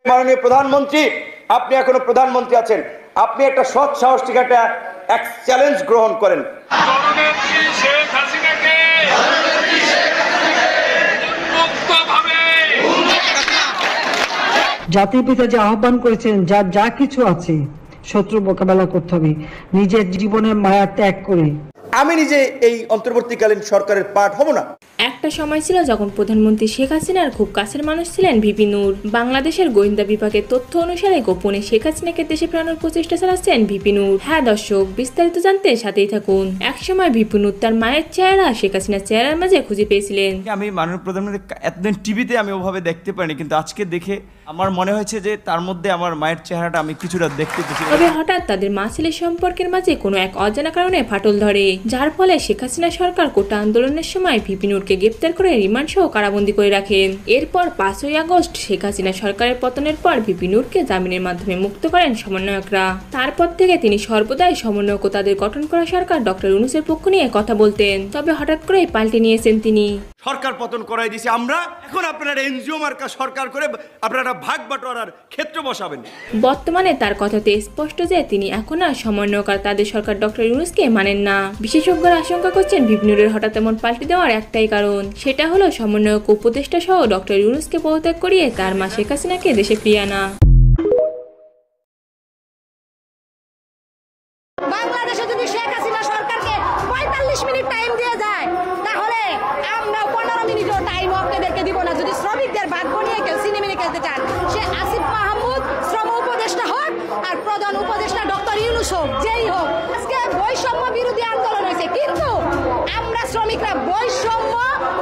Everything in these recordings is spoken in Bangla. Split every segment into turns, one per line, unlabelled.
মাননীয় প্রধানমন্ত্রী, আপনি এখনো প্রধানমন্ত্রী আছেন, আপনি একটা সৎ সাহস থেকে একটা চ্যালেঞ্জ গ্রহণ করেন।
জাতির পিতা যে আহ্বান করেছেন, যার যা কিছু আছে শত্রু মোকাবেলা করতে হবে নিজের জীবনের মায়া ত্যাগ করে।
আমি নিজে এই অন্তর্বর্তীকালীন সরকারের পার্ট হব না।
একটা সময় ছিল যখন প্রধানমন্ত্রী শেখ হাসিনার খুব কাছের মানুষ ছিলেন ভিপি নূর। বাংলাদেশের গোয়েন্দা বিভাগের তথ্য অনুসারে গোপনে শেখ হাসিনাকে দেশে ফেরানোর প্রচেষ্টা চালাচ্ছেন ভিপি নূর। হ্যাঁ দর্শক, বিস্তারিত জানতে সাথেই থাকুন। একসময় ভিপি নূর তার মায়ের চেহারা শেখ হাসিনার চেহারার মাঝে খুঁজে পেয়েছিলেন।
আমি মাননীয় প্রধানমন্ত্রী এতদিন টিভিতে আমি ওভাবে দেখতে পারিনি, কিন্তু আজকে দেখে আমার মনে হয়েছে যে তার মধ্যে আমার মায়ের চেহারাটা আমি কিছুটা দেখতে পেয়েছি।
তবে হঠাৎ তাদের মা ছেলের সম্পর্কের মাঝে কোনো এক অজানা কারণে ফাটল ধরে, যার ফলে শেখ হাসিনা সরকার কোটা আন্দোলনের সময় ভিপি নূরকে গ্রেপ্তার করে রিমান্ড সহ কারাবন্দী করে রাখেন। এরপর 5ই আগস্ট শেখ হাসিনা সরকারের পতনের পর ভিপি নূরকে জামিনের মাধ্যমে মুক্ত করেন সমন্বয়করা। তারপর থেকে তিনি সর্বদাই সমন্বয়ক ও তাদের গঠন করা সরকার ডক্টর ইউনূসের পক্ষ নিয়ে কথা বলতেন। তবে হঠাৎ করেই পাল্টে নিয়েছেন তিনি।
সরকার পতন করাই দিয়েছে আমরা, এখন আপনারা এনজিও মার্কা সরকার করে আপনারা ভাগ বাটোয়ারার ক্ষেত্র বসাবেন।
বর্তমানে তার কথাতে স্পষ্ট যে তিনি এখন আর সমন্বয়ক আর তাদের সরকার ডক্টর ইউনূসকে মানেন না। বিশেষজ্ঞরা আশঙ্কা করছেন ভিপি নূরের হঠাৎ এমন পাল্টে দেওয়ার একটাই কারণ, সেটা হলো সমন্বয়ক উপদেষ্টা সহ ডক্টর ইউনূসকে পদত্যাগ করিয়ে তার মা শেখ হাসিনাকে দেশে ফিরিয়ে আনা।
বাংলাদেশে যদি শেখ হাসিনা সরকারকে 45 মিনিট টাইম দিয়ে যায়, তাহলে আমরা 15 মিনিটও টাইম আপনাদেরকে দিব না। যদি শ্রমিকদের ভাগ্য নিয়ে কেউ সিনেমিনে খেলতে চান, সে আসিফ মাহমুদ শ্রম উপদেষ্টা হোক আর প্রধান উপদেষ্টা ডক্টর ইউনূস হোক, যেই হোক। আজকে বৈষম্য বিরোধী আন্দোলন হয়েছে, কিন্তু আমরা শ্রমিকরা বৈষম্য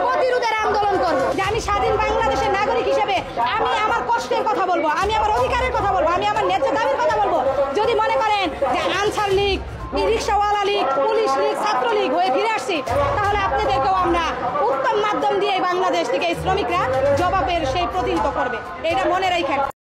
প্রতিরোধের আন্দোলন করব। যে আমি স্বাধীন বাংলাদেশের নাগরিক হিসেবে আমি আমার কষ্টের কথা বলবো, আমি আমার অধিকারের কথা বলবো, আমি আমার ন্যায্য দাবির কথা বলবো। যদি মনে করেন যে আনসার লীগ, রিক্সাওয়ালা লীগ, পুলিশ লীগ, ছাত্রলীগ হয়ে ফিরে আসছি, তাহলে আপনাদেরকেও আমরা উত্তম মাধ্যম দিয়ে বাংলাদেশ থেকে শ্রমিকরা জবাবের সেই প্রতিহিত করবে, এটা মনে রাখেন।